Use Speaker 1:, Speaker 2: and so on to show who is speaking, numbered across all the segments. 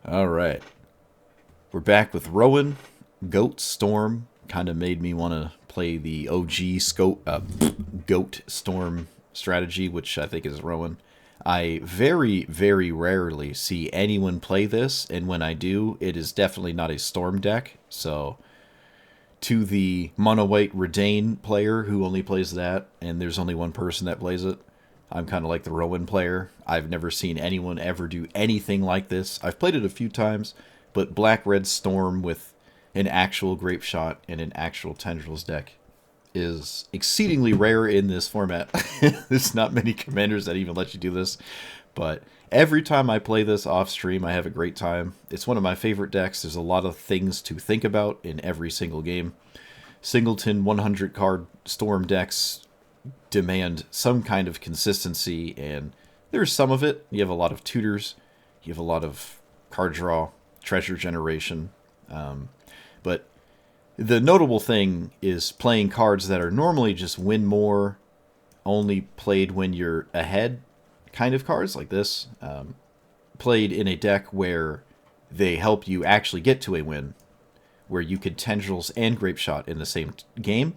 Speaker 1: Alright. We're back with Rowan. Goat Storm kind of made me want to play the Goat Storm strategy, which I think is Rowan. I very, very rarely see anyone play this, and when I do, it is definitely not a Storm deck. So, to the mono white Redain player who only plays that, and there's only one person that plays it, I'm kind of like the Rowan player. I've never seen anyone ever do anything like this. I've played it a few times, but Black Red Storm with an actual Grape Shot and an actual Tendrils deck is exceedingly rare in this format. There's not many commanders that even let you do this, but every time I play this off stream, I have a great time. It's one of my favorite decks. There's a lot of things to think about in every single game. Singleton 100 card Storm decks demand some kind of consistency, and there's some of it. You have a lot of tutors, you have a lot of card draw, treasure generation, but the notable thing is playing cards that are normally just win more, only played when you're ahead kind of cards like this, played in a deck where they help you actually get to a win, where you could Tendrils and Grape Shot in the same game,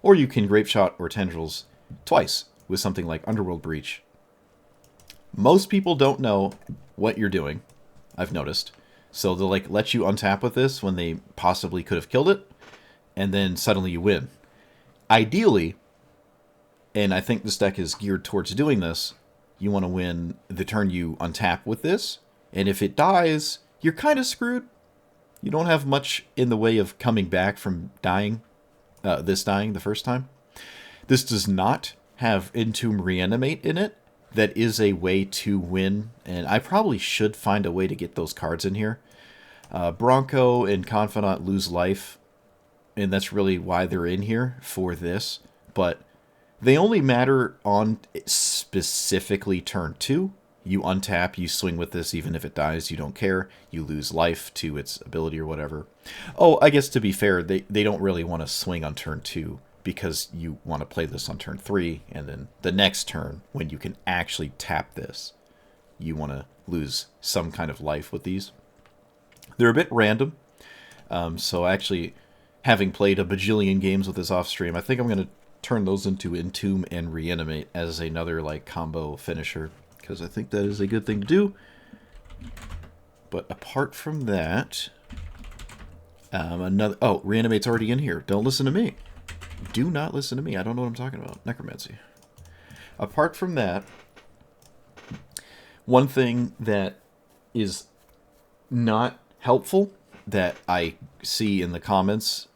Speaker 1: or you can Grape Shot or Tendrils twice with something like Underworld Breach. Most people don't know what you're doing, I've noticed. So they'll let you untap with this when they possibly could have killed it, and then suddenly you win. Ideally, and I think this deck is geared towards doing this, you want to win the turn you untap with this, and if it dies, you're kind of screwed. You don't have much in the way of coming back from dying, dying the first time. This does not have Entomb Reanimate in it. That is a way to win, and I probably should find a way to get those cards in here. Bronco and Confidant lose life, and that's really why they're in here for this, but they only matter on specifically turn 2. You untap, you swing with this, even if it dies, you don't care. You lose life to its ability or whatever. Oh, I guess to be fair, they don't really want to swing on turn 2, because you want to play this on turn 3, and then the next turn, when you can actually tap this, you want to lose some kind of life with these. They're a bit random, so actually, having played a bajillion games with this off stream, I think I'm going to turn those into Entomb and Reanimate as another combo finisher, because I think that is a good thing to do. But apart from that, Reanimate's already in here. Don't listen to me. Do not listen to me. I don't know what I'm talking about. Necromancy. Apart from that, one thing that is not helpful that I see in the comments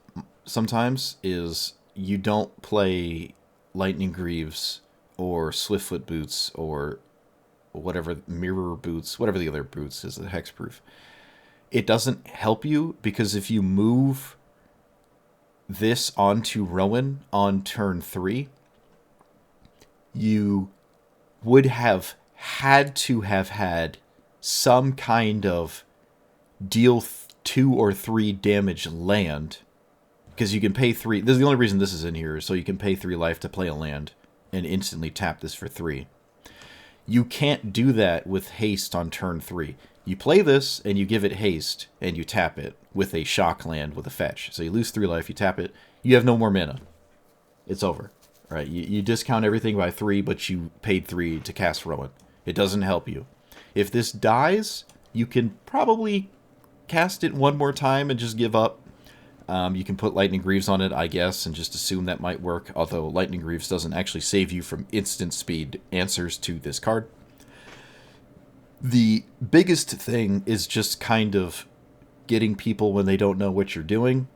Speaker 1: sometimes is you don't play Lightning Greaves or Swiftfoot Boots or whatever, Mirror Boots, whatever the other boots is, the hexproof. It doesn't help you, because if you move this onto Rowan on turn 3, you would have had to have had some kind of deal 2 or 3 damage land, because you can pay 3. This is the only reason this is in here, so you can pay 3 life to play a land and instantly tap this for 3. You can't do that with haste on turn 3. You play this, and you give it haste, and you tap it with a shock land with a fetch. So you lose 3 life, you tap it, you have no more mana. It's over. Right? You discount everything by 3, but you paid 3 to cast Rowan. It doesn't help you. If this dies, you can probably cast it one more time and just give up. You can put Lightning Greaves on it, I guess, and just assume that might work, although Lightning Greaves doesn't actually save you from instant speed answers to this card. The biggest thing is just kind of getting people when they don't know what you're doing,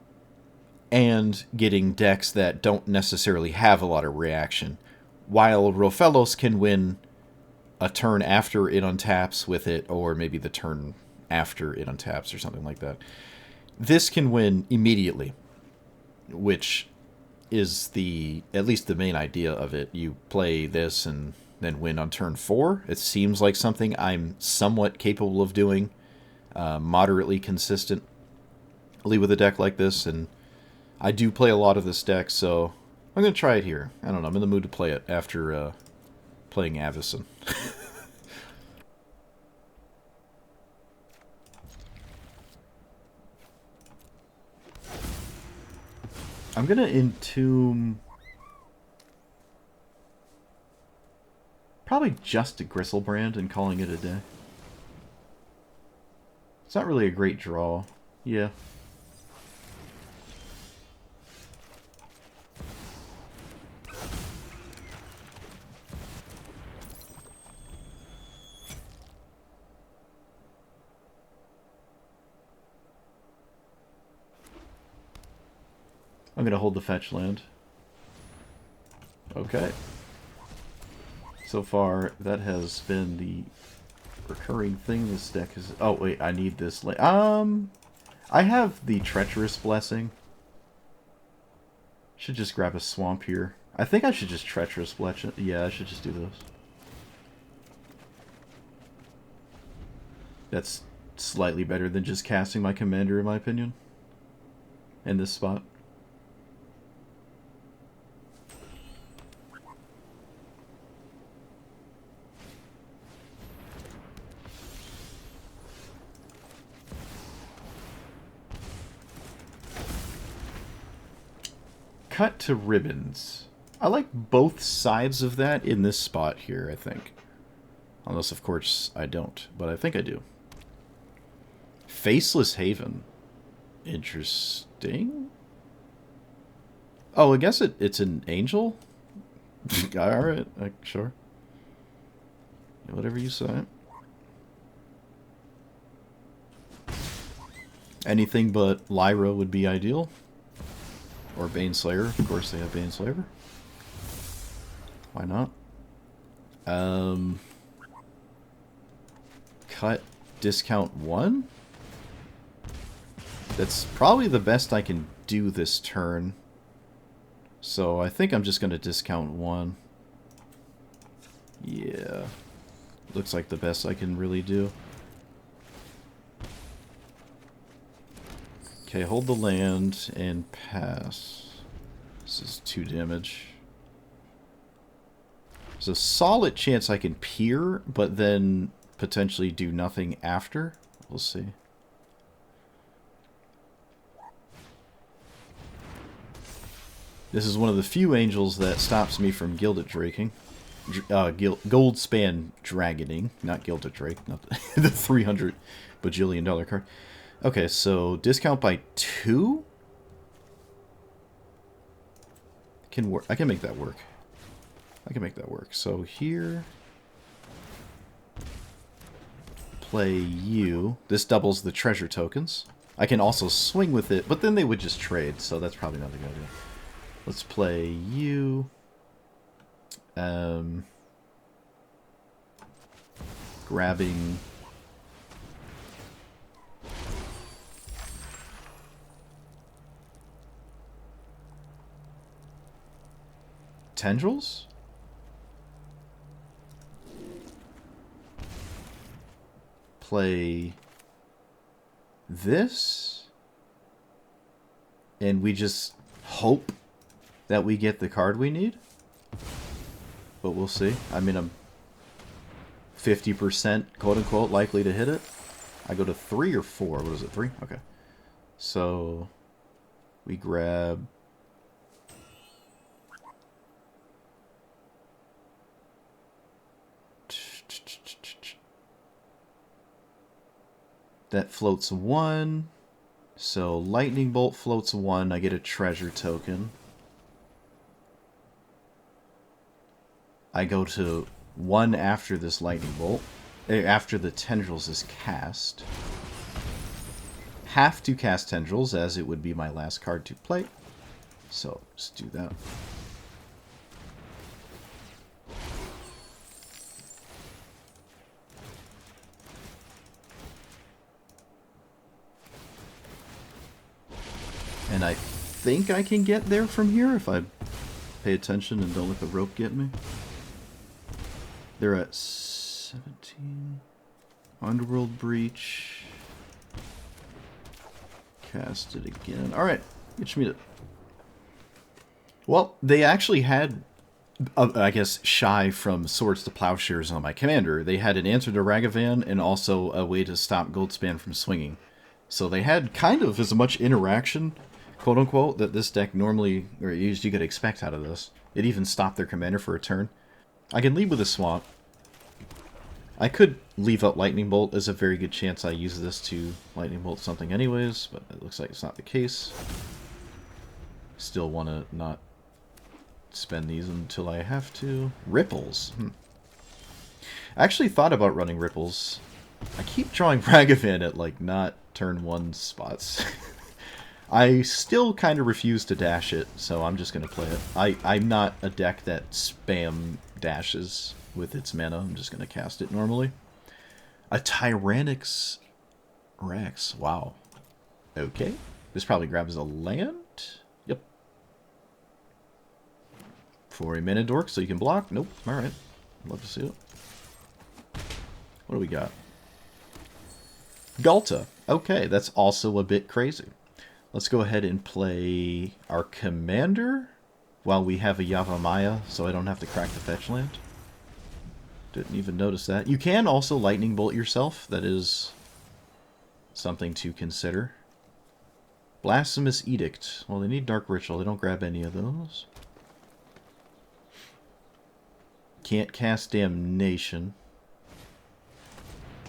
Speaker 1: and getting decks that don't necessarily have a lot of reaction. While Rofellos can win a turn after it untaps with it, or maybe the turn after it untaps or something like that, this can win immediately, which is at least the main idea of it. You play this and then win on turn 4. It seems like something I'm somewhat capable of doing, moderately consistently with a deck like this, and I do play a lot of this deck, so I'm going to try it here. I don't know, I'm in the mood to play it after playing Avison. I'm going to entomb probably just a Gristlebrand and calling it a day. It's not really a great draw. Yeah. I'm going to hold the fetch land. Okay. So far, that has been the recurring thing this deck is... Oh, wait, I need this... I have the Treacherous Blessing. Should just grab a Swamp here. I think I should just Treacherous Blessing. Yeah, I should just do those. That's slightly better than just casting my commander, in my opinion. In this spot. Cut to ribbons. I like both sides of that in this spot here, I think. Unless, of course, I don't. But I think I do. Faceless Haven. Interesting. Oh, I guess it's an angel? Alright, sure. Whatever you say. Anything but Lyra would be ideal. Or Baneslayer. Of course they have Baneslayer. Why not? Cut discount 1? That's probably the best I can do this turn. So I think I'm just going to discount 1. Yeah. Looks like the best I can really do. Okay, hold the land and pass. This is 2 damage. There's a solid chance I can peer, but then potentially do nothing after. We'll see. This is one of the few angels that stops me from Gilded Draking. Goldspan Dragoning. Not Gilded Drake. Not the $300 bajillion card. Okay, so discount by 2? Can work. I can make that work. I can make that work. So here, play you. This doubles the treasure tokens. I can also swing with it, but then they would just trade, so that's probably not a good idea. Let's play you. Grabbing... Tendrils? Play this, and we just hope that we get the card we need. But we'll see. I mean, I'm 50% quote-unquote likely to hit it. I go to 3 or 4. What is it, 3? Okay. So we grab... That floats 1. So Lightning Bolt floats 1. I get a treasure token. I go to 1 after this Lightning Bolt. After the Tendrils is cast. Have to cast Tendrils, as it would be my last card to play. So, just do that. And I think I can get there from here if I pay attention and don't let the rope get me. They're at 17. Underworld Breach. Cast it again. Alright, get me to... Well, they actually had, I guess, shy from Swords to Plowshares on my commander. They had an answer to Ragavan and also a way to stop Goldspan from swinging. So they had kind of as much interaction quote-unquote, that this deck normally, or you could expect out of this. It even stopped their commander for a turn. I can lead with a swamp. I could leave out Lightning Bolt. There's a very good chance I use this to Lightning Bolt something anyways, but it looks like it's not the case. Still want to not spend these until I have to. Ripples. I actually thought about running Ripples. I keep drawing Ragavan at, like, not turn 1 spots. I still kind of refuse to dash it, so I'm just going to play it. I'm not a deck that spam dashes with its mana. I'm just going to cast it normally. A Tyrannix Rex. Wow. Okay. This probably grabs a land. Yep. For a mana dork, so you can block. Nope. Alright. Love to see it. What do we got? Ghalta. Okay, that's also a bit crazy. Let's go ahead and play our commander while we have a Yavimaya, so I don't have to crack the fetch land. Didn't even notice that. You can also Lightning Bolt yourself. That is something to consider. Blasphemous Edict. Well, they need Dark Ritual. They don't grab any of those. Can't cast Damnation.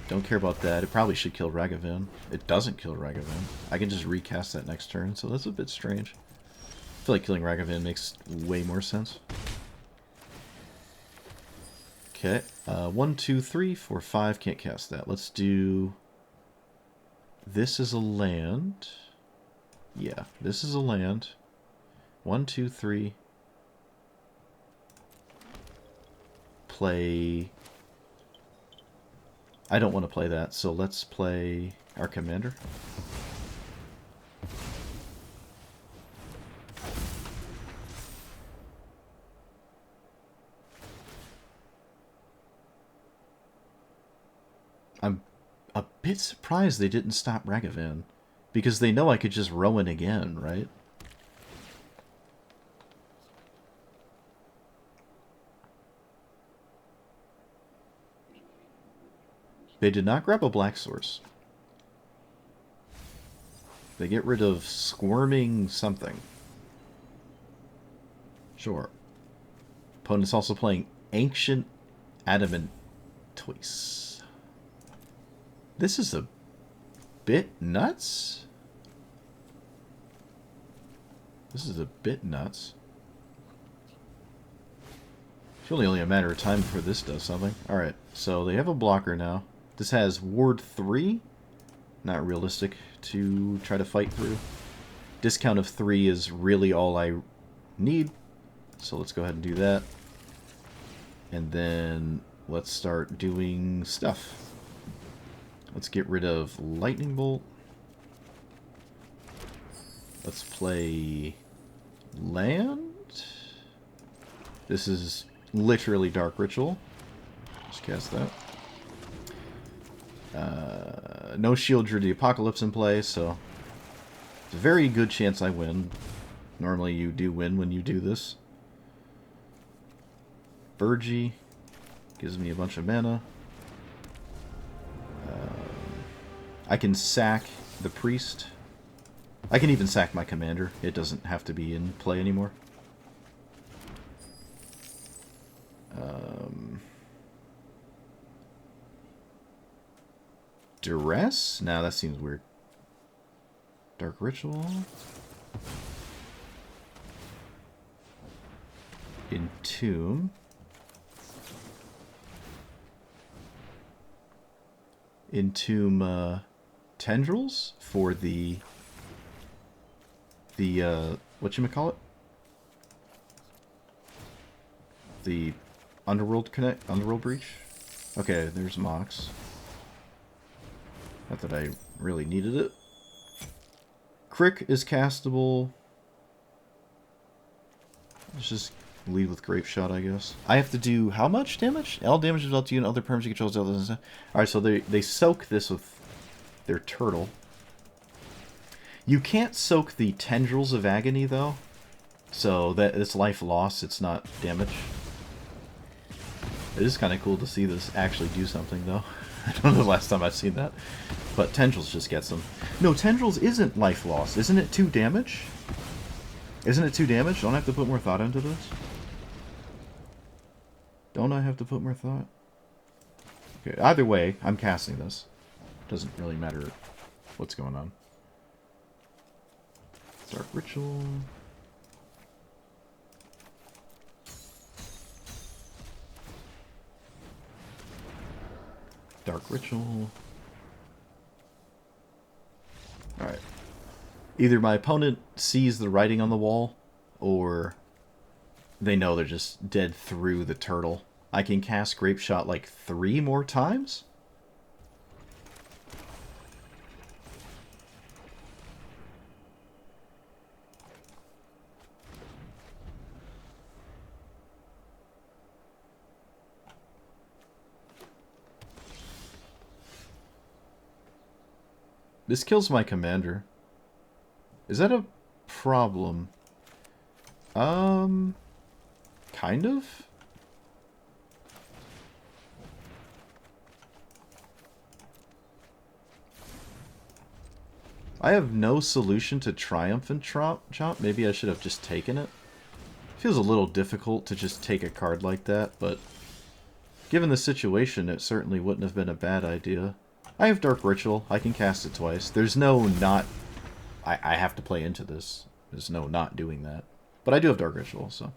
Speaker 1: Don't care about that. It probably should kill Ragavan. It doesn't kill Ragavan. I can just recast that next turn, so that's a bit strange. I feel like killing Ragavan makes way more sense. Okay. 1, 2, 3, 4, 5. Can't cast that. Let's do... This is a land. Yeah, this is a land. 1, 2, 3. Play... I don't want to play that, so let's play our commander. I'm a bit surprised they didn't stop Ragavan, because they know I could just Rowan again, right? They did not grab a black source. They get rid of squirming something. Sure. Opponent's also playing Ancient Adamanttoise. This is a bit nuts. This is a bit nuts. It's really only a matter of time before this does something. Alright, so they have a blocker now. This has Ward 3. Not realistic to try to fight through. Discount of 3 is really all I need. So let's go ahead and do that. And then let's start doing stuff. Let's get rid of Lightning Bolt. Let's play land. This is literally Dark Ritual. Just cast that. No Shield Druid the Apocalypse in play, so it's a very good chance I win. Normally you do win when you do this. Virgie gives me a bunch of mana. I can sack the Priest. I can even sack my commander. It doesn't have to be in play anymore. Duress? Nah, that seems weird. Dark Ritual. Entomb. Entomb Tendrils for the whatchamacallit? The Underworld Breach? Okay, there's Mox. Not that I really needed it. Crick is castable. Let's just lead with Grape Shot, I guess. I have to do how much damage? All damage is dealt to you and other perms you control. Alright, so they soak this with their turtle. You can't soak the Tendrils of Agony, though. So that it's life loss, it's not damage. It is kind of cool to see this actually do something, though. I don't know the last time I've seen that. But Tendrils just gets them. No, Tendrils isn't life loss. Isn't it 2 damage? Isn't it 2 damage? Don't I have to put more thought into this? Don't I have to put more thought? Okay, either way, I'm casting this. Doesn't really matter what's going on. Dark Ritual. Dark Ritual. Alright. Either my opponent sees the writing on the wall, or they know they're just dead through the turtle. I can cast Grape Shot like 3 more times? This kills my commander. Is that a problem? Kind of? I have no solution to Triumphant Chop. Maybe I should have just taken it. Feels a little difficult to just take a card like that, but given the situation, it certainly wouldn't have been a bad idea. I have Dark Ritual. I can cast it twice. There's no not... I have to play into this. There's no not doing that. But I do have Dark Ritual, so...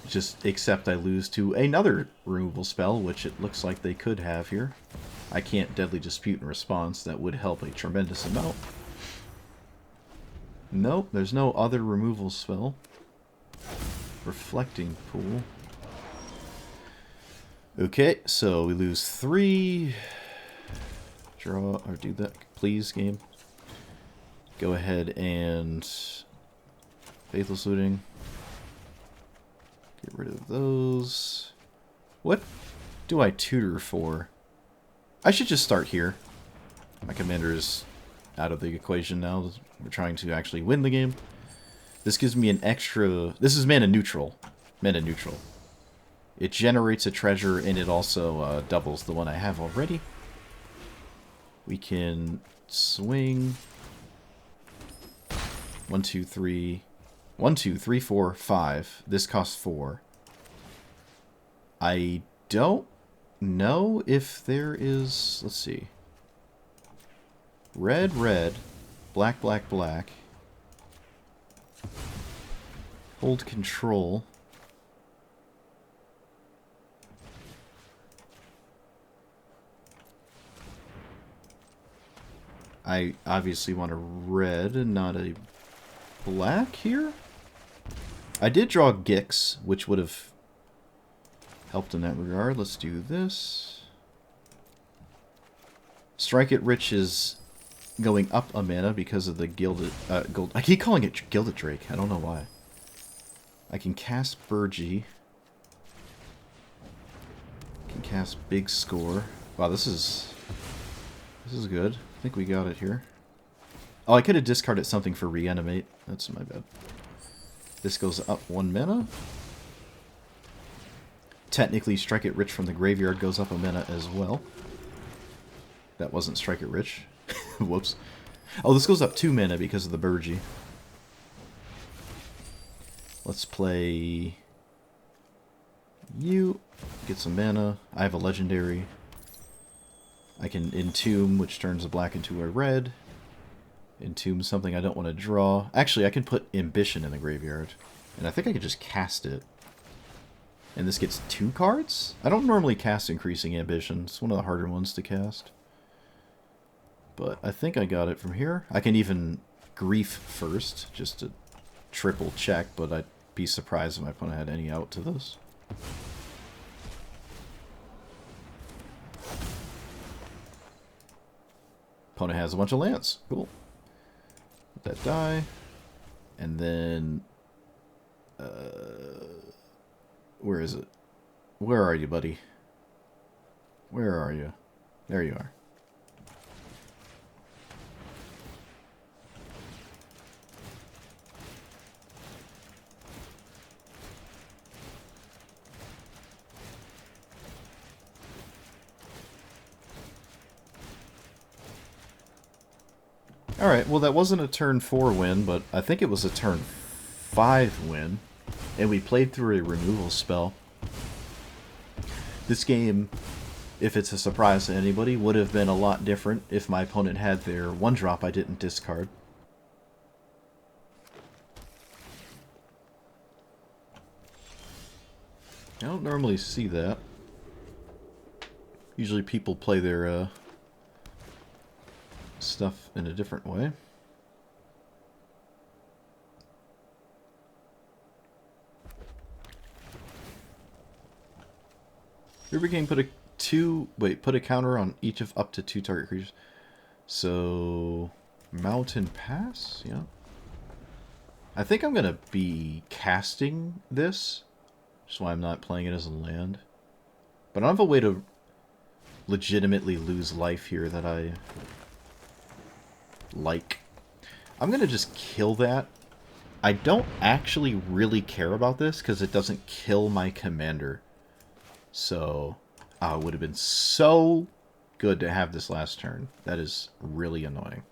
Speaker 1: Just except I lose to another removal spell, which it looks like they could have here. I can't Deadly Dispute in response. That would help a tremendous amount. Nope, there's no other removal spell. Reflecting Pool. Okay, so we lose 3. Draw, or do that, please, game. Go ahead and... Faithless Looting. Get rid of those. What do I tutor for? I should just start here. My commander is out of the equation now. We're trying to actually win the game. This gives me an extra... This is mana neutral. Mana neutral. It generates a treasure, and it also doubles the one I have already. We can swing... 1, 2, 3... 1, 2, 3, 4, 5. This costs 4. I don't know if there is... Let's see. Red, red. Black, black, black. Hold control. I obviously want a red and not a black here. I did draw Gix, which would have helped in that regard. Let's do this. Strike It Rich is going up a mana because of the Gilded... Gold. I keep calling it Gilded Drake. I don't know why. I can cast Burgee. I can cast Big Score. Wow, this is good. I think we got it here. Oh, I could have discarded something for Reanimate. That's my bad. This goes up 1 mana. Technically, Strike It Rich from the graveyard goes up a mana as well. That wasn't Strike It Rich. Whoops. Oh, this goes up 2 mana because of the Burgee. Let's play you. Get some mana. I have a legendary. I can Entomb, which turns a black into a red. Entomb something I don't want to draw. Actually, I can put Ambition in the graveyard. And I think I could just cast it. And this gets 2 cards? I don't normally cast Increasing Ambition. It's one of the harder ones to cast. But I think I got it from here. I can even Grief first, just to triple check, but I'd be surprised if my opponent had any out to this. Opponent has a bunch of lands. Cool. Let that die. And then... where is it? Where are you, buddy? Where are you? There you are. Alright, well that wasn't a turn 4 win, but I think it was a turn 5 win. And we played through a removal spell. This game, if it's a surprise to anybody, would have been a lot different if my opponent had their 1-drop I didn't discard. I don't normally see that. Usually people play their stuff in a different way. River King put a counter on each of up to 2 target creatures. So Mountain Pass, yeah. I think I'm gonna be casting this. That's why I'm not playing it as a land. But I don't have a way to legitimately lose life here that I like. I'm going to just kill that. I don't actually really care about this because it doesn't kill my commander. So, it would have been so good to have this last turn. That is really annoying.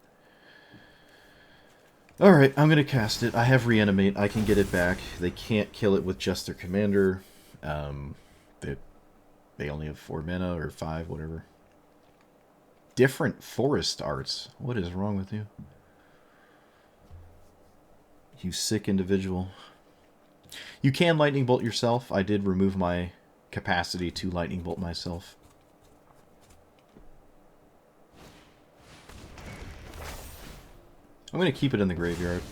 Speaker 1: Alright, I'm going to cast it. I have Reanimate. I can get it back. They can't kill it with just their commander. They only have 4 mana, or 5, whatever. Different forest arts. What is wrong with you? You sick individual. You can Lightning Bolt yourself. I did remove my capacity to Lightning Bolt myself. I'm going to keep it in the graveyard.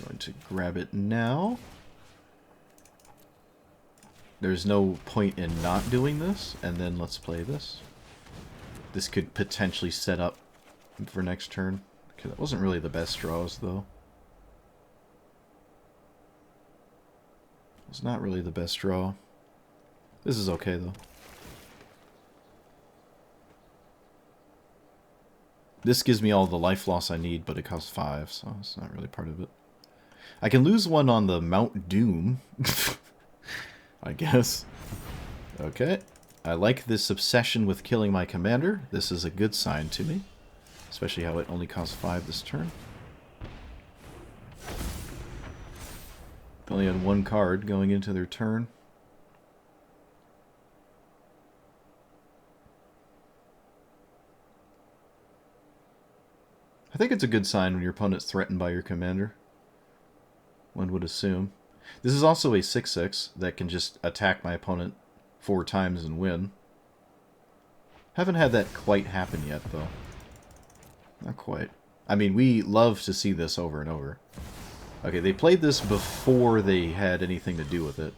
Speaker 1: Going to grab it now. There's no point in not doing this, and then let's play this. This could potentially set up for next turn. Okay, that wasn't really the best draws, though. It's not really the best draw. This is okay, though. This gives me all the life loss I need, but it costs 5, so it's not really part of it. I can lose one on the Mount Doom, I guess. Okay. I like this obsession with killing my commander. This is a good sign to me. Especially how it only costs 5 this turn. They only had 1 card going into their turn. I think it's a good sign when your opponent's threatened by your commander. One would assume. This is also a 6/6 that can just attack my opponent 4 times and win. Haven't had that quite happen yet, though. Not quite. I mean, we love to see this over and over. Okay, they played this before they had anything to do with it.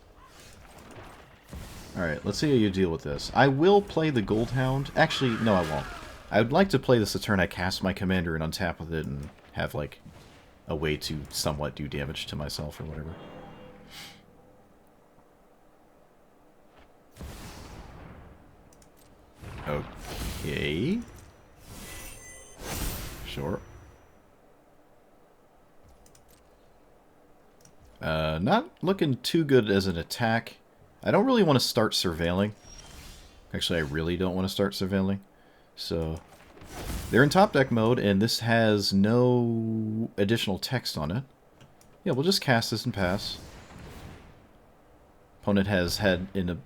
Speaker 1: Alright, let's see how you deal with this. I will play the Goldhound. Actually, no, I won't. I would like to play this a turn I cast my commander and untap with it and have, like, a way to somewhat do damage to myself or whatever. Okay. Sure. Not looking too good as an attack. I don't really want to start surveilling. Actually, I really don't want to start surveilling. So, they're in top deck mode, and this has no additional text on it. Yeah, we'll just cast this and pass. Opponent has had a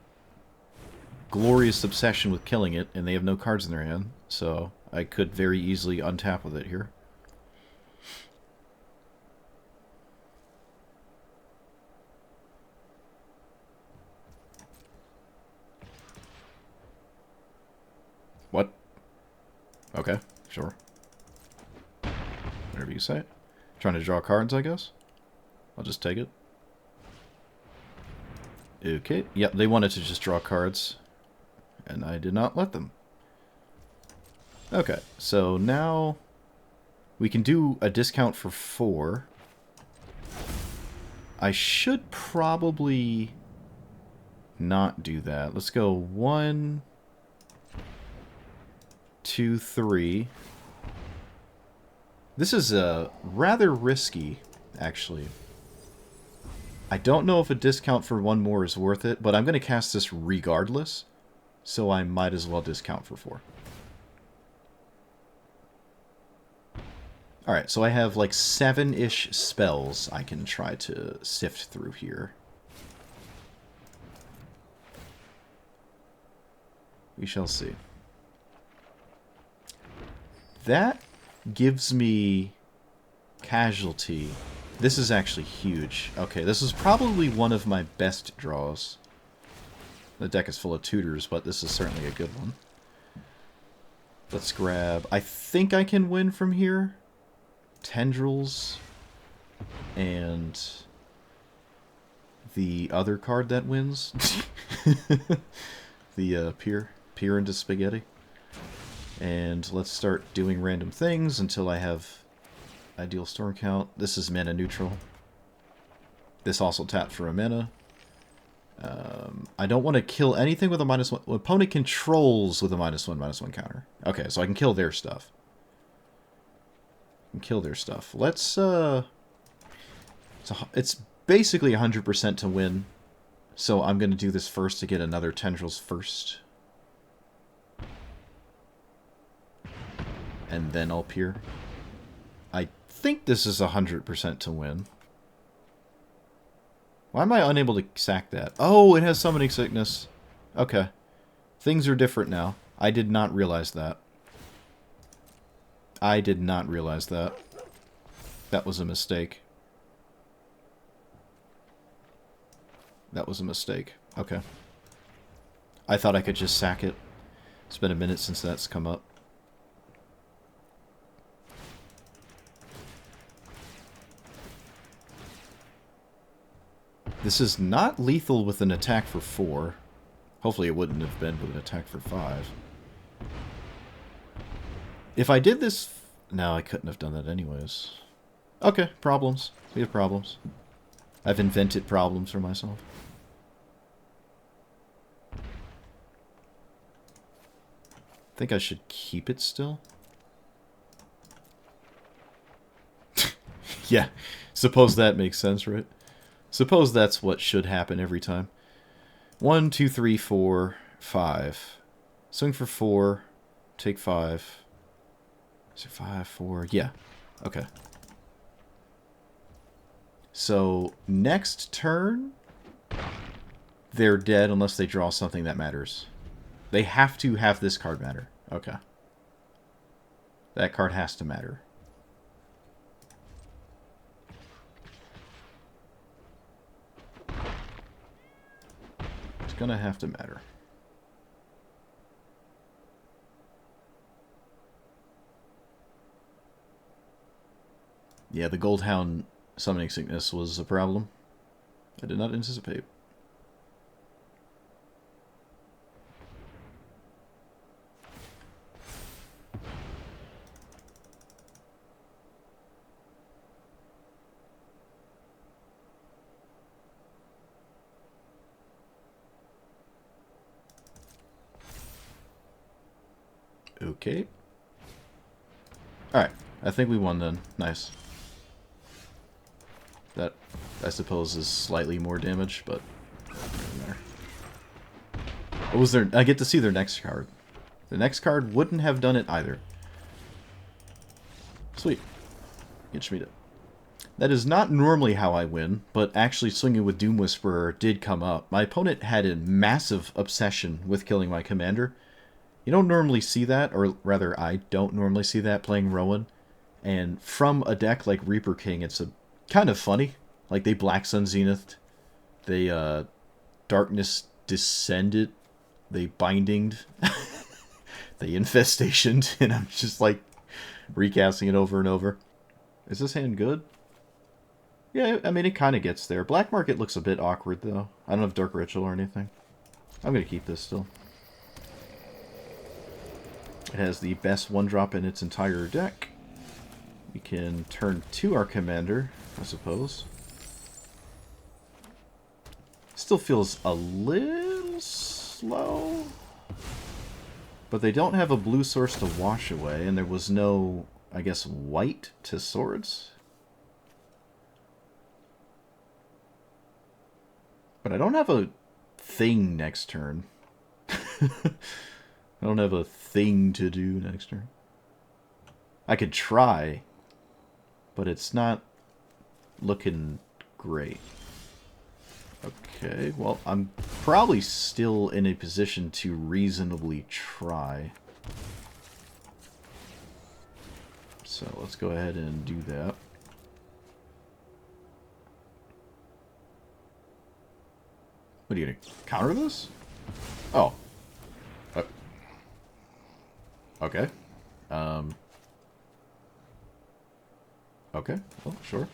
Speaker 1: glorious obsession with killing it, and they have no cards in their hand, so I could very easily untap with it here. What? Okay, sure. Whatever you say. Trying to draw cards, I guess? I'll just take it. Okay, yep, they wanted to just draw cards, and I did not let them. Okay, so now we can do a discount for 4. I should probably not do that. Let's go 1, 2, 3. This is rather risky, actually. I don't know if a discount for 1 more is worth it, but I'm going to cast this regardless. So I might as well discount for 4. Alright, so I have like 7-ish spells I can try to sift through here. We shall see. That gives me casualty. This is actually huge. Okay, this is probably one of my best draws. The deck is full of tutors, but this is certainly a good one. Let's grab... I think I can win from here. Tendrils. And... the other card that wins. The Peer into Spaghetti. And let's start doing random things until I have ideal storm count. This is mana neutral. This also tapped for a mana. I don't want to kill anything with a -1. Opponent controls with a -1/-1 counter. Okay, so I can kill their stuff. Let's, it's basically 100% to win. So I'm going to do this first to get another Tendrils first. And then I'll Peer. I think this is 100% to win. Why am I unable to sack that? Oh, it has Summoning Sickness. Okay. Things are different now. I did not realize that. That was a mistake. Okay. I thought I could just sack it. It's been a minute since that's come up. This is not lethal with an attack for 4. Hopefully it wouldn't have been with an attack for 5. If I did this... No, I couldn't have done that anyways. Okay, problems. We have problems. I've invented problems for myself. I think I should keep it still. Yeah, suppose that makes sense, right? Suppose that's what should happen every time. 1, 2, 3, 4, 5. Swing for 4. Take 5. Is it 5, 4? Yeah. Okay. So, next turn, they're dead unless they draw something that matters. They have to have this card matter. Okay. That card has to matter. It's gonna have to matter. Yeah, the Goldhound Summoning Sickness was a problem. I did not anticipate. Okay. Alright, I think we won then. Nice. That, I suppose, is slightly more damage, but doesn't matter. What was their... I get to see their next card. The next card wouldn't have done it either. Sweet. Get Schmiede. That is not normally how I win, but actually swinging with Doom Whisperer did come up. My opponent had a massive obsession with killing my commander. You don't normally see that, or rather, I don't normally see that playing Rowan. And from a deck like Reaper King, it's a kind of funny. Like, they Black Sun Zenithed, they Darkness Descended, they Bindinged, they Infestationed, and I'm just like recasting it over and over. Is this hand good? Yeah, I mean, it kind of gets there. Black Market looks a bit awkward, though. I don't have Dark Ritual or anything. I'm going to keep this still. It has the best 1-drop in its entire deck. We can turn to our commander, I suppose. Still feels a little slow. But they don't have a blue source to wash away, and there was no, I guess, white to swords. But I don't have a thing next turn. I don't have a thing to do next turn. I could try, but it's not looking great. Okay, well, I'm probably still in a position to reasonably try. So let's go ahead and do that. What are you gonna counter this? Oh. Okay. Okay. Well, sure.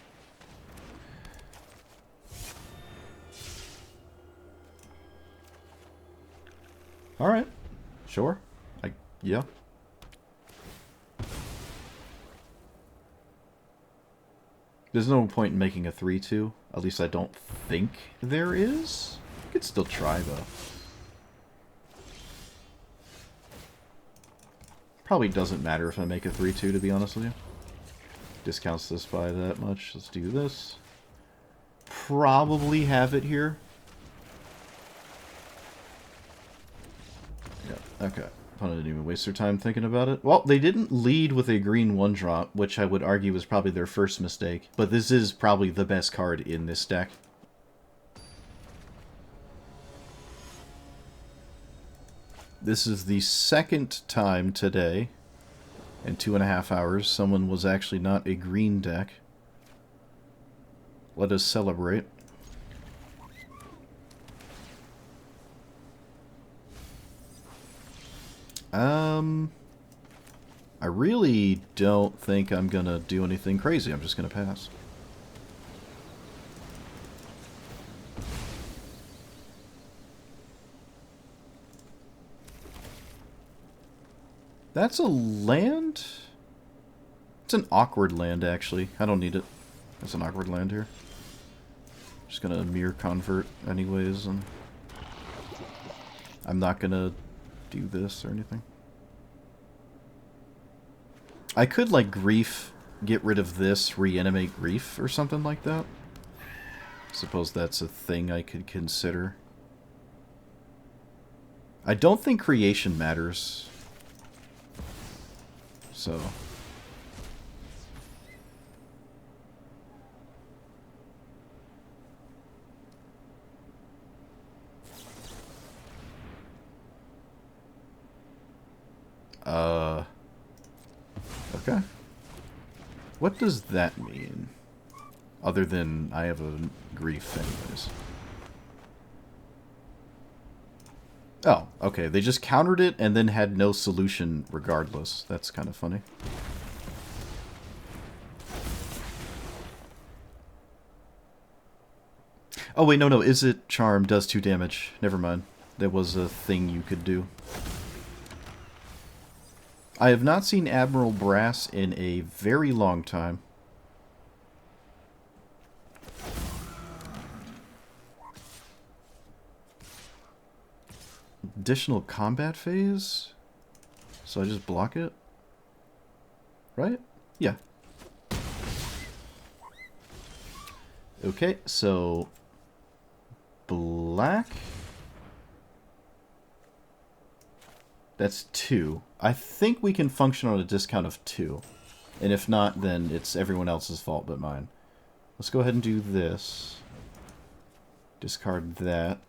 Speaker 1: All right. Sure. Yeah. There's no point in making a 3-2. At least I don't think there is. You could still try, though. Probably doesn't matter if I make a 3-2, to be honest with you. Discounts this by that much. Let's do this. Probably have it here. Yeah, okay. Opponent didn't even waste their time thinking about it. Well, they didn't lead with a green 1-drop, which I would argue was probably their first mistake. But this is probably the best card in this deck. This is the second time today, in 2.5 hours, someone was actually not a green deck. Let us celebrate. I really don't think I'm gonna do anything crazy. I'm just gonna pass. That's a land? It's an awkward land, actually. I don't need it. That's an awkward land here. Just gonna mirror convert anyways, and I'm not gonna do this or anything. I could, like, Grief, get rid of this, reanimate Grief, or something like that. Suppose that's a thing I could consider. I don't think creation matters. So... Okay. What does that mean? Other than I have a Grief anyways. Oh, okay. They just countered it and then had no solution regardless. That's kind of funny. Oh, wait, no. Is it Charm does 2 damage? Never mind. There was a thing you could do. I have not seen Admiral Brass in a very long time. Additional combat phase? So I just block it? Right? Yeah. Okay, so... Black? That's 2. I think we can function on a discount of 2. And if not, then it's everyone else's fault but mine. Let's go ahead and do this. Discard that.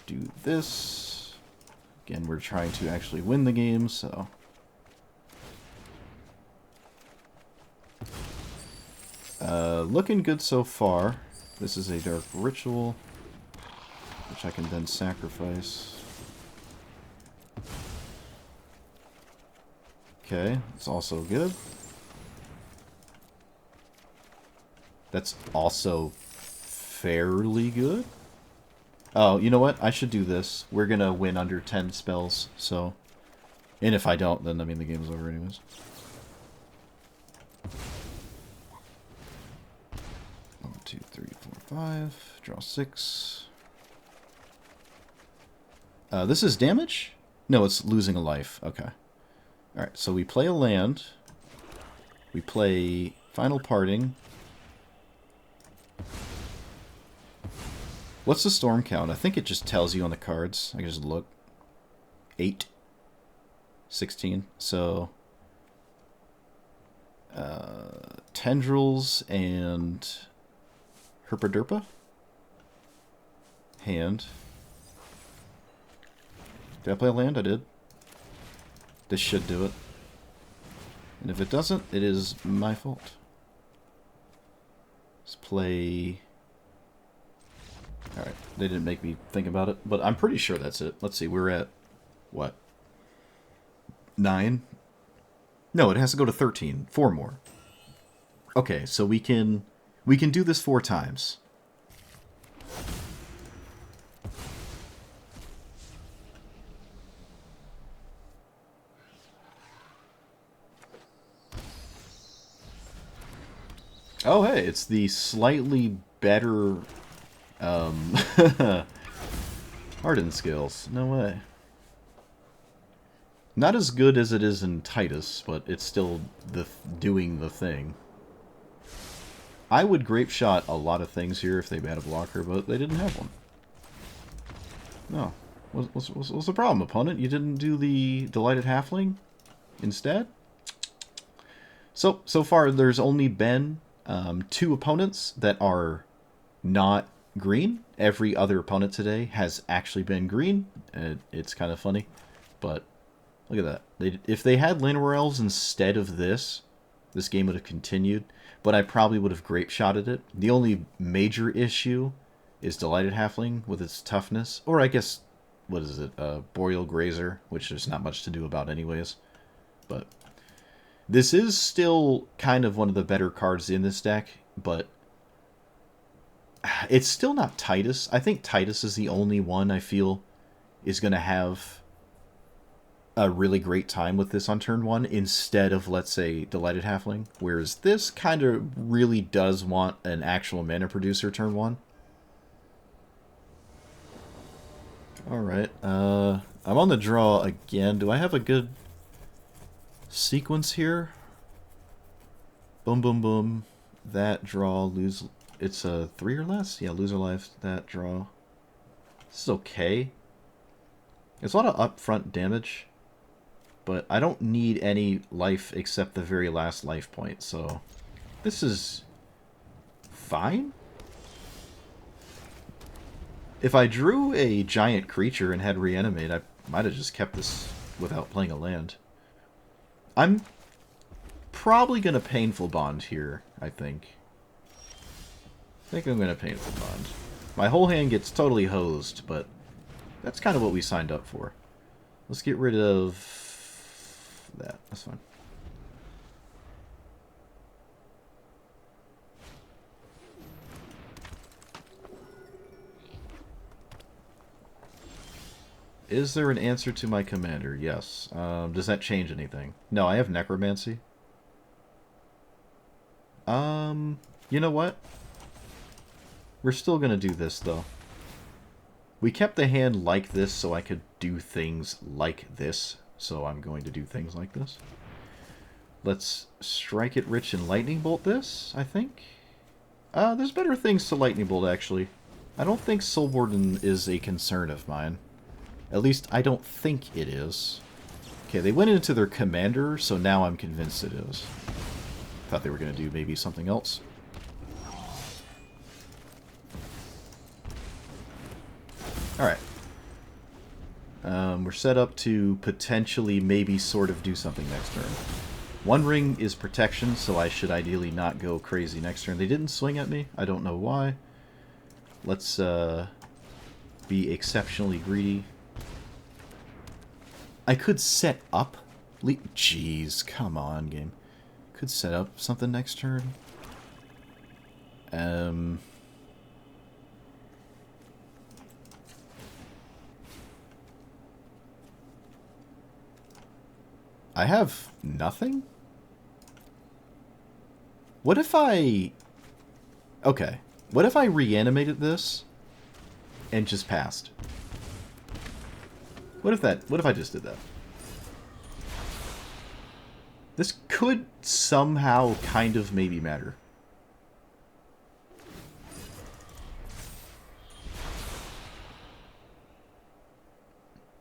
Speaker 1: Do this. Again, we're trying to actually win the game, so... looking good so far. This is a Dark Ritual, which I can then sacrifice. Okay, it's also good. That's also fairly good. Oh, you know what? I should do this. We're gonna win under 10 spells, so... And if I don't, then, I mean, the game's over anyways. One, 2, 3, 4, 5. Draw 6. This is damage? No, it's losing a life. Okay. Alright, so we play a land. We play Final Parting. What's the storm count? I think it just tells you on the cards. I can just look. 8, 16. So Tendrils and Herpaderpa. Hand. Did I play a land? I did. This should do it. And if it doesn't, it is my fault. Let's play... Alright, they didn't make me think about it, but I'm pretty sure that's it. Let's see, we're at... what? 9? No, it has to go to 13. 4 more. Okay, so we can do this 4 times. Oh, hey, it's the slightly better Hardened skills. No way. Not as good as it is in Titus, but it's still doing the thing. I would grape shot a lot of things here if they had a blocker, but they didn't have one. No. What's the problem, opponent? You didn't do the Delighted Halfling instead? So far, there's only been 2 opponents that are not green. Every other opponent today has actually been green. It's kind of funny, but look at that. If they had Llanowar Elves instead of this game would have continued, but I probably would have grape-shotted it. The only major issue is Delighted Halfling with its toughness, or I guess, what is it, Boreal Grazer, which there's not much to do about anyways. But this is still kind of one of the better cards in this deck, but it's still not Titus. I think Titus is the only one I feel is going to have a really great time with this on turn 1 instead of, let's say, Delighted Halfling. Whereas this kind of really does want an actual mana producer turn 1. Alright, I'm on the draw again. Do I have a good sequence here? Boom, boom, boom. That draw, lose... It's a 3 or less? Yeah, loser life, that draw. This is okay. It's a lot of upfront damage, but I don't need any life except the very last life point, so this is fine. If I drew a giant creature and had reanimate, I might have just kept this without playing a land. I'm probably going to Painful Bond here, I think. I think I'm going to Painful Bond. My whole hand gets totally hosed, but that's kind of what we signed up for. Let's get rid of that. That's fine. Is there an answer to my commander? Yes. Does that change anything? No, I have Necromancy. You know what? We're still going to do this, though. We kept the hand like this so I could do things like this. So I'm going to do things like this. Let's Strike It Rich and Lightning Bolt this, I think. There's better things to Lightning Bolt, actually. I don't think Soul Warden is a concern of mine. At least, I don't think it is. Okay, they went into their commander, so now I'm convinced it is. Thought they were going to do maybe something else. Alright. We're set up to potentially maybe sort of do something next turn. One ring is protection, so I should ideally not go crazy next turn. They didn't swing at me. I don't know why. Let's be exceptionally greedy. I could set up... Jeez, come on, game. Could set up something next turn. I have nothing? What if I... Okay. What if I reanimated this and just passed? What if I just did that? This could somehow kind of maybe matter.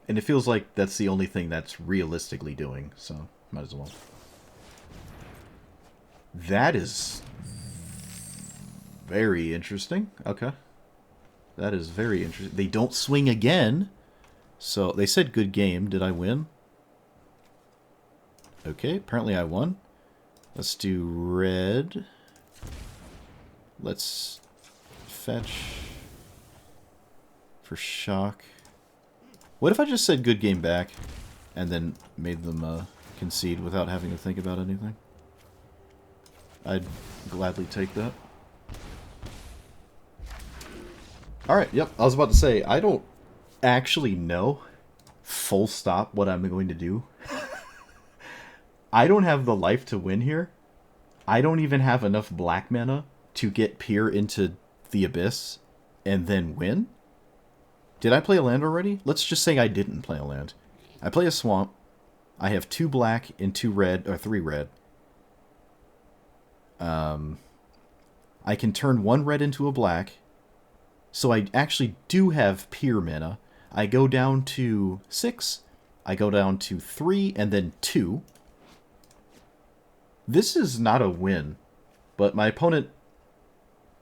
Speaker 1: And it feels like that's the only thing that's realistically doing, so might as well. That is very interesting. Okay. That is very interesting. They don't swing again. So they said good game. Did I win? Okay, apparently I won. Let's do red. Let's fetch for shock. What if I just said good game back and then made them concede without having to think about anything? I'd gladly take that. Alright, yep, I was about to say, I don't actually know full stop what I'm going to do. I don't have the life to win here. I don't even have enough black mana to get Peer into the Abyss and then win. Did I play a land already? Let's just say I didn't play a land. I play a swamp. I have 2 black and 2 red, or 3 red. I can turn 1 red into a black. So I actually do have Peer mana. I go down to 6. I go down to 3 and then 2. This is not a win. But my opponent,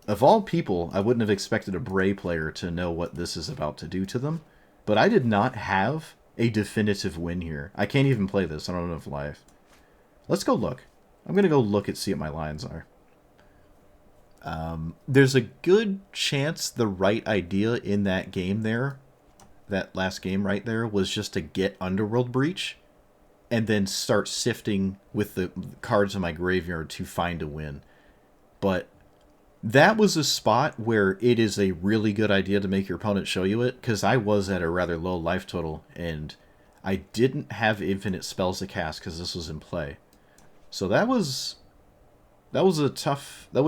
Speaker 1: of all people, I wouldn't have expected a Bray player to know what this is about to do to them. But I did not have a definitive win here. I can't even play this. I don't have enough life. Let's go look. I'm going to go look and see what my lines are. There's a good chance the right idea in that game there, that last game right there, was just to get Underworld Breach and then start sifting with the cards in my graveyard to find a win. But that was a spot where it is a really good idea to make your opponent show you it, because I was at a rather low life total, and I didn't have infinite spells to cast because this was in play. So that would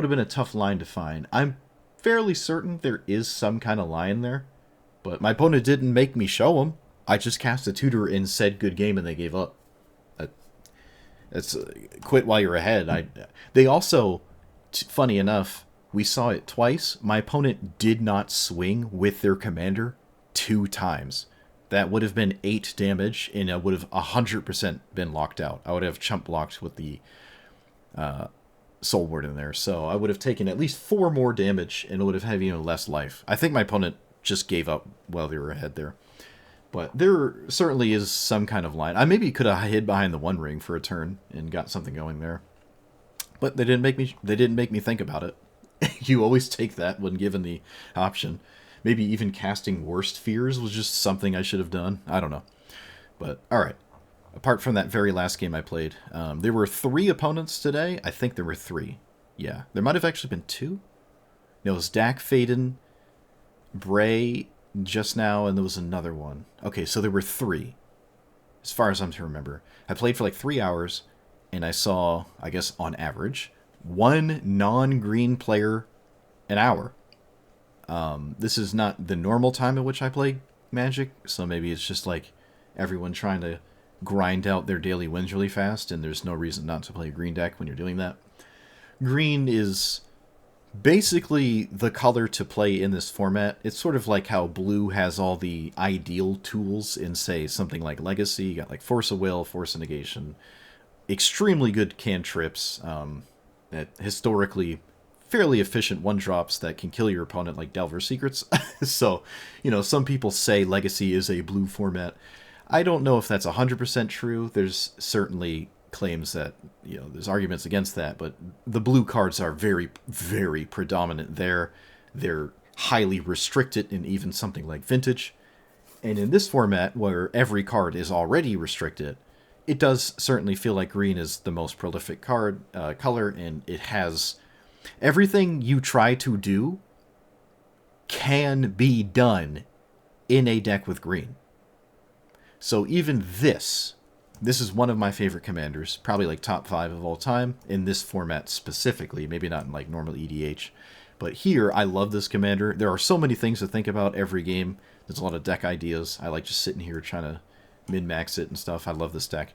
Speaker 1: have been a tough line to find. I'm fairly certain there is some kind of line there, but my opponent didn't make me show them. I just cast a tutor and said good game, and they gave up. It's quit while you're ahead. They also, funny enough, we saw it twice. My opponent did not swing with their commander 2 times. That would have been 8 damage, and I would have 100% been locked out. I would have chump blocked with the Soul Ward in there. So I would have taken at least 4 more damage, and it would have had less life. I think my opponent just gave up while they were ahead there. But there certainly is some kind of line. I maybe could have hid behind the One Ring for a turn and got something going there. But they didn't make me think about it. You always take that when given the option. Maybe even casting Worst Fears was just something I should have done. I don't know. But, alright. Apart from that very last game I played, there were 3 opponents today. I think there were 3. Yeah. There might have actually been 2. No, it was Dak Faden, Bray just now, and there was another one. Okay, so there were 3, as far as I'm to remember. I played for like 3 hours, and I saw, I guess on average, 1 non-green player an hour. This is not the normal time at which I play Magic, so maybe it's just like everyone trying to grind out their daily wins really fast, and there's no reason not to play a green deck when you're doing that. Green is basically the color to play in this format. It's sort of like how blue has all the ideal tools in, say, something like Legacy. You got like Force of Will, Force of Negation, extremely good cantrips, that historically fairly efficient 1-drops that can kill your opponent, like Delver's Secrets. So, some people say Legacy is a blue format. I don't know if that's 100% true. There's certainly claims that, there's arguments against that, but the blue cards are very, very predominant there. They're highly restricted in even something like Vintage. And in this format, where every card is already restricted, it does certainly feel like green is the most prolific color, and it has everything you try to do can be done in a deck with green. So even this is one of my favorite commanders, probably like top 5 of all time in this format specifically, maybe not in like normal EDH. But here, I love this commander. There are so many things to think about every game. There's a lot of deck ideas. I like just sitting here trying to min-max it and stuff. I love this deck.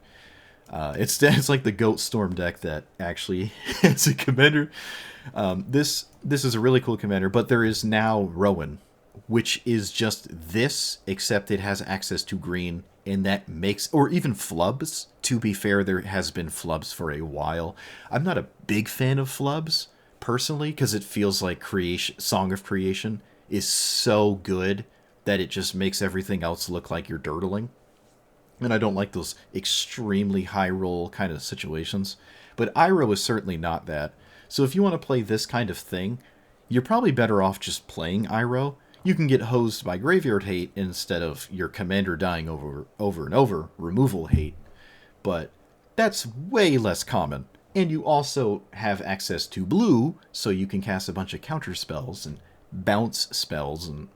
Speaker 1: It's like the Rakdos Storm deck that actually is a commander. This is a really cool commander, but there is now Rowan. which is just this, except it has access to green, and that makes, or even flubs. To be fair, there has been flubs for a while. I'm not a big fan of flubs, personally, because it feels like Song of Creation is so good that it just makes everything else look like you're dirtling. And I don't like those extremely high roll kind of situations. But Iroh is certainly not that. So if you want to play this kind of thing, you're probably better off just playing Iroh. You can get hosed by Graveyard Hate instead of your commander dying over and over, removal hate. But that's way less common. And you also have access to blue, so you can cast a bunch of counter spells and bounce spells and,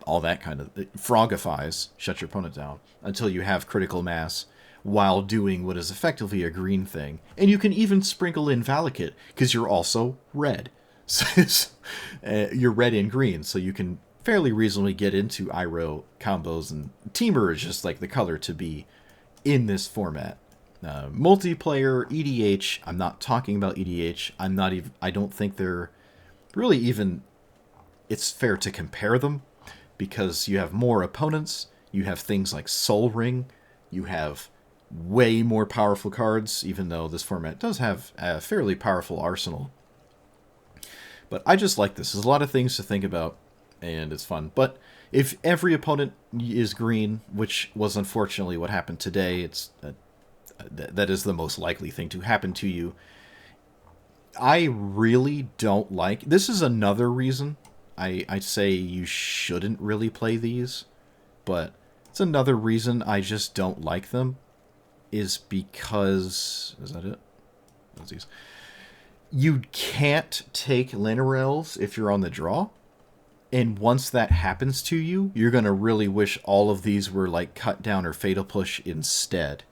Speaker 1: all that kind of... Frogifies, shut your opponent down, until you have critical mass while doing what is effectively a green thing. And you can even sprinkle in Valakut, because you're also red. So you're red and green, so you can fairly reasonably get into Iroh combos, and Teamer is just like the color to be in this format. Multiplayer, EDH, I'm not talking about EDH. I don't think they're really even... It's fair to compare them, because you have more opponents, you have things like Soul Ring, you have way more powerful cards, even though this format does have a fairly powerful arsenal. But I just like this. There's a lot of things to think about, and it's fun. But if every opponent is green, which was unfortunately what happened today, that is the most likely thing to happen to you. I really don't like... This is another reason I'd say you shouldn't really play these, but it's another reason I just don't like them, is because... Is that it? That's these. You can't take Linerals if you're on the draw, and once that happens to you, you're going to really wish all of these were like cut down or fatal push instead.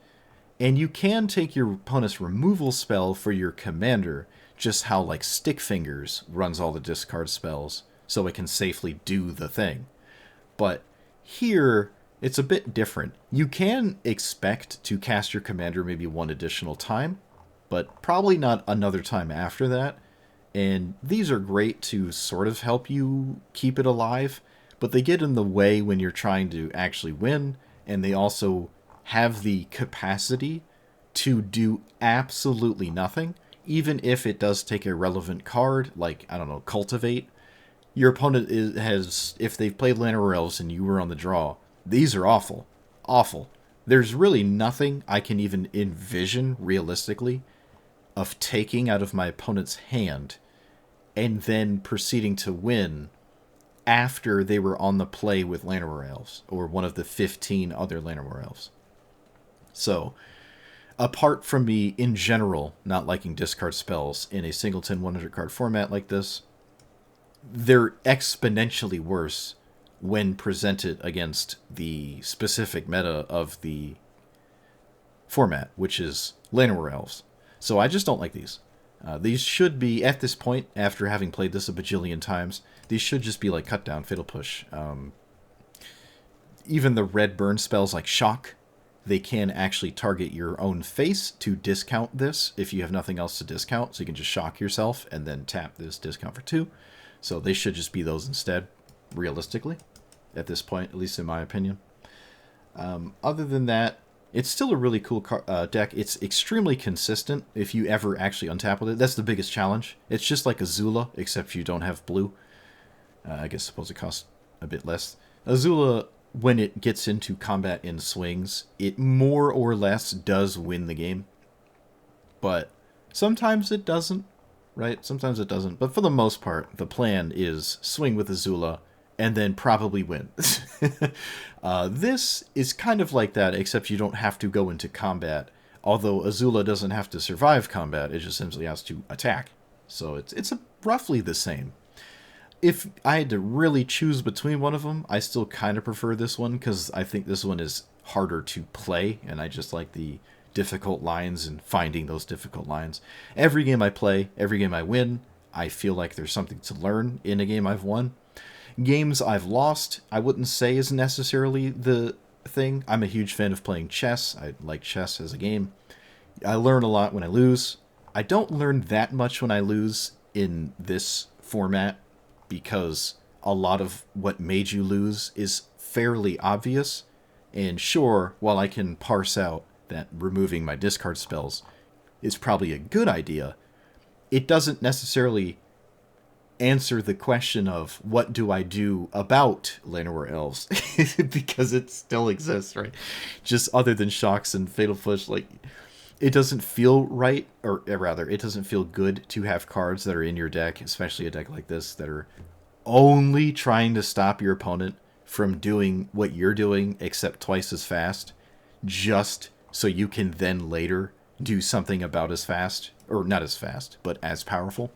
Speaker 1: And you can take your opponent's removal spell for your commander, just how like Stick Fingers runs all the discard spells, so it can safely do the thing. But here, it's a bit different. You can expect to cast your commander maybe one additional time, but probably not another time after that. And these are great to sort of help you keep it alive, but they get in the way when you're trying to actually win, and they also have the capacity to do absolutely nothing, even if it does take a relevant card, like, I don't know, Cultivate. Your opponent has, if they've played Llanowar Elves and you were on the draw, these are awful. Awful. There's really nothing I can even envision, realistically, of taking out of my opponent's hand and then proceeding to win after they were on the play with Llanowar Elves, or one of the 15 other Llanowar Elves. So, apart from me, in general, not liking discard spells in a singleton 100-card format like this, they're exponentially worse when presented against the specific meta of the format, which is Llanowar Elves. So I just don't like these. These should be, at this point, after having played this a bajillion times, these should just be like cut down, fatal push. Even the red burn spells like Shock, they can actually target your own face to discount this if you have nothing else to discount. So you can just shock yourself and then tap this discount for 2. So they should just be those instead, realistically, at this point, at least in my opinion. Other than that, it's still a really cool deck. It's extremely consistent if you ever actually untap with it. That's the biggest challenge. It's just like Azula, except you don't have blue. I guess suppose it costs a bit less. Azula, when it gets into combat in swings, it more or less does win the game. But sometimes it doesn't, right? Sometimes it doesn't. But for the most part, the plan is swing with Azula and then probably win. This is kind of like that, except you don't have to go into combat. Although Azula doesn't have to survive combat, it just simply has to attack. So it's roughly the same. If I had to really choose between one of them, I still kind of prefer this one, because I think this one is harder to play, and I just like the difficult lines and finding those difficult lines. Every game I play, every game I win, I feel like there's something to learn in a game I've won. Games I've lost, I wouldn't say is necessarily the thing. I'm a huge fan of playing chess. I like chess as a game. I learn a lot when I lose. I don't learn that much when I lose in this format, because a lot of what made you lose is fairly obvious. And sure, while I can parse out that removing my discard spells is probably a good idea, it doesn't necessarily answer the question of what do I do about Llanowar Elves, because it still exists, right? Just other than Shocks and Fatal Push, like, it doesn't feel right, or rather, it doesn't feel good to have cards that are in your deck, especially a deck like this, that are only trying to stop your opponent from doing what you're doing, except twice as fast, just so you can then later do something about as fast, or not as fast, but as powerful,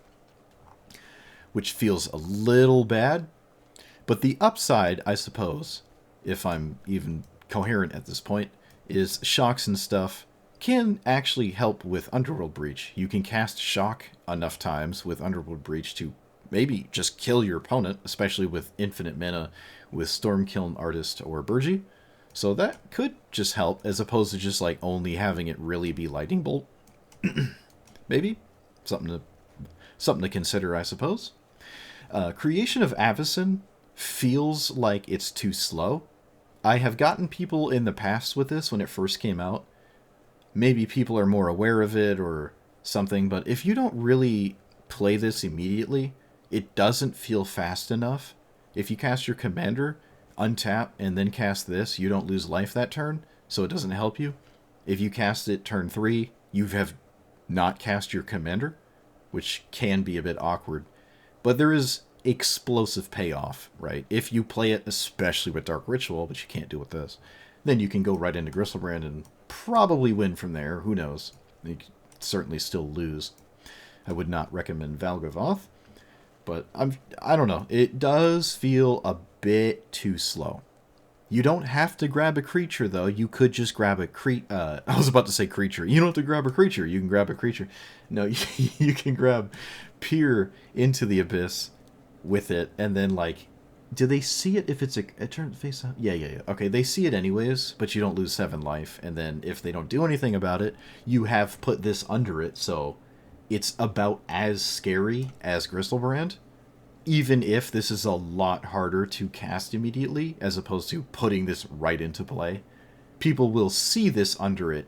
Speaker 1: which feels a little bad. But the upside, I suppose, if I'm even coherent at this point, is Shocks and stuff can actually help with Underworld Breach. You can cast Shock enough times with Underworld Breach to maybe just kill your opponent, especially with infinite mana with Stormkiln Artist or Burgi. So that could just help, as opposed to just like only having it really be Lightning Bolt. Maybe something to consider, I suppose. Creation of Avacyn feels like it's too slow. I have gotten people in the past with this when it first came out. Maybe people are more aware of it or something, but if you don't really play this immediately, it doesn't feel fast enough. If you cast your commander, untap, and then cast this, you don't lose life that turn, so it doesn't help you. If you cast it turn 3, you have not cast your commander, which can be a bit awkward. But there is explosive payoff, right? If you play it, especially with Dark Ritual, which you can't do with this, then you can go right into Gristlebrand and probably win from there. Who knows? You could certainly still lose. I would not recommend Valgavoth, but I don't know. It does feel a bit too slow. You don't have to grab a creature, though. You could just grab a I was about to say creature. You don't have to grab a creature. You can grab a creature. No, you can grab Peer into the Abyss with it, and then, like, do they see it if it's a turn face up? Yeah. Okay, they see it anyways, but you don't lose 7 life. And then if they don't do anything about it, you have put this under it, so it's about as scary as Gristlebrand, even if this is a lot harder to cast immediately, as opposed to putting this right into play. People will see this under it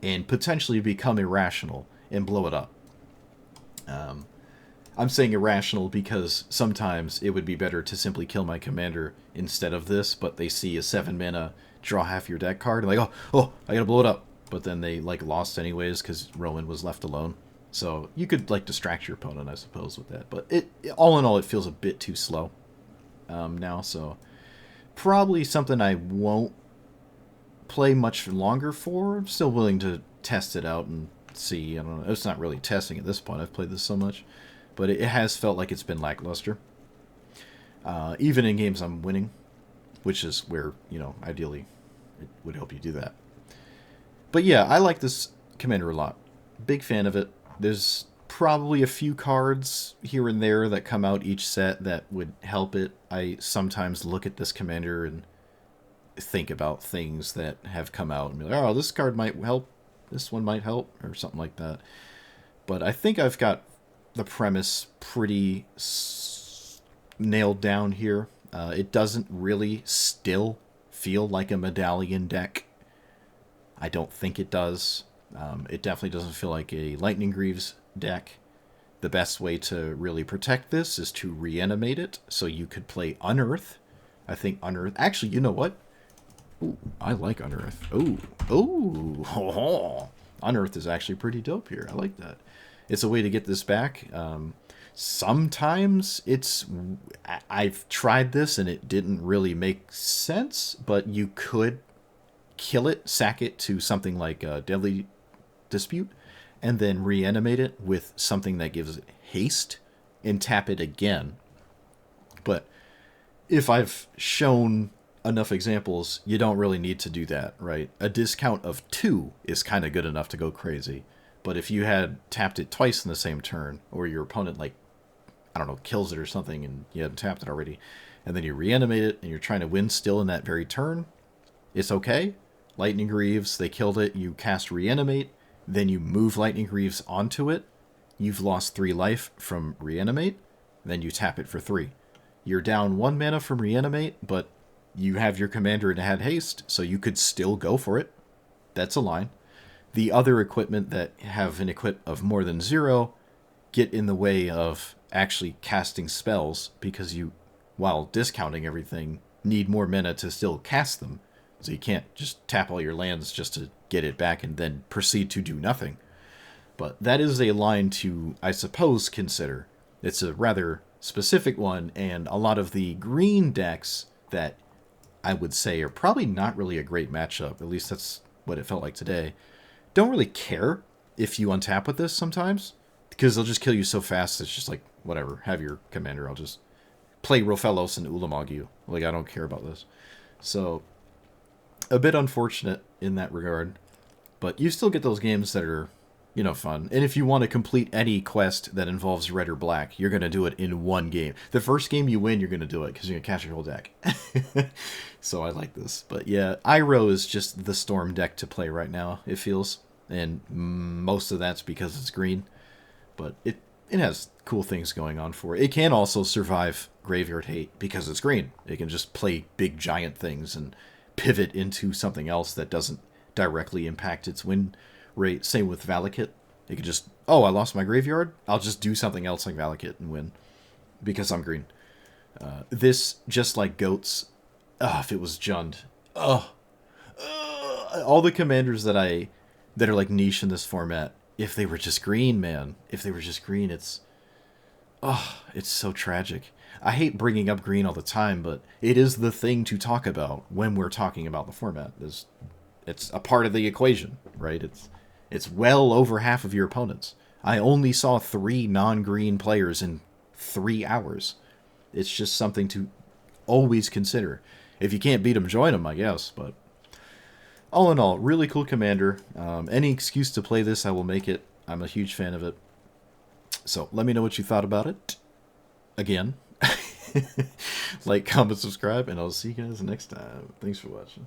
Speaker 1: and potentially become irrational and blow it up. I'm saying irrational because sometimes it would be better to simply kill my commander instead of this, but they see a 7 mana, draw half your deck card, and like, oh, I gotta blow it up. But then they, like, lost anyways because Rowan was left alone. So you could, like, distract your opponent, I suppose, with that. But all in all, it feels a bit too slow now, so probably something I won't play much longer for. I'm still willing to test it out and see. I don't know. It's not really testing at this point. I've played this so much. But it has felt like it's been lackluster. Even in games I'm winning, which is where, ideally it would help you do that. But yeah, I like this commander a lot. Big fan of it. There's probably a few cards here and there that come out each set that would help it. I sometimes look at this commander and think about things that have come out and be like, oh, this card might help, this one might help, or something like that. But I think I've got the premise pretty nailed down here. It doesn't really still feel like a medallion deck. I don't think it does. It definitely doesn't feel like a Lightning Greaves deck. The best way to really protect this is to reanimate it, so you could play Unearth. I think Unearth... Actually, you know what? Ooh, I like Unearth. Ooh. Unearth is actually pretty dope here. I like that. It's a way to get this back. Sometimes I've tried this and it didn't really make sense, but you could kill it, sack it to something like Deadly Dispute, and then reanimate it with something that gives it haste and tap it again. But if I've shown enough examples, you don't really need to do that, right? A discount of 2 is kind of good enough to go crazy. But if you had tapped it twice in the same turn, or your opponent, like, I don't know, kills it or something, and you hadn't tapped it already, and then you reanimate it, and you're trying to win still in that very turn, it's okay. Lightning Greaves, they killed it, you cast Reanimate, then you move Lightning Greaves onto it, you've lost 3 life from Reanimate, then you tap it for 3. You're down 1 mana from Reanimate, but you have your commander and had haste, so you could still go for it. That's a line. The other equipment that have an equip of more than 0 get in the way of actually casting spells because you, while discounting everything, need more mana to still cast them. So you can't just tap all your lands just to get it back and then proceed to do nothing. But that is a line to, I suppose, consider. It's a rather specific one, and a lot of the green decks that I would say are probably not really a great matchup, at least that's what it felt like today, don't really care if you untap with this sometimes, because they'll just kill you so fast, it's just like, whatever, have your commander, I'll just play Rofellos and Ulamog you. Like, I don't care about this. So, a bit unfortunate in that regard, but you still get those games that are, fun. And if you want to complete any quest that involves red or black, you're going to do it in one game. The first game you win, you're going to do it because you're going to catch your whole deck. So I like this. But yeah, Iroh is just the Storm deck to play right now, it feels. And most of that's because it's green. But it has cool things going on for it. It can also survive Graveyard Hate because it's green. It can just play big giant things and pivot into something else that doesn't directly impact its win rate. Same with Valakut. It could just, I lost my graveyard. I'll just do something else like Valakut and win because I'm green. This, just like Goats, if it was Jund, all the commanders that are like niche in this format, if they were just green, man, it's so tragic. I hate bringing up green all the time, but it is the thing to talk about when we're talking about the format. It's a part of the equation, right? It's well over half of your opponents. I only saw 3 non-green players in 3 hours. It's just something to always consider. If you can't beat them, join them, I guess. But all in all, really cool commander. Any excuse to play this, I will make it. I'm a huge fan of it. So let me know what you thought about it. Again, like, comment, subscribe, and I'll see you guys next time. Thanks for watching.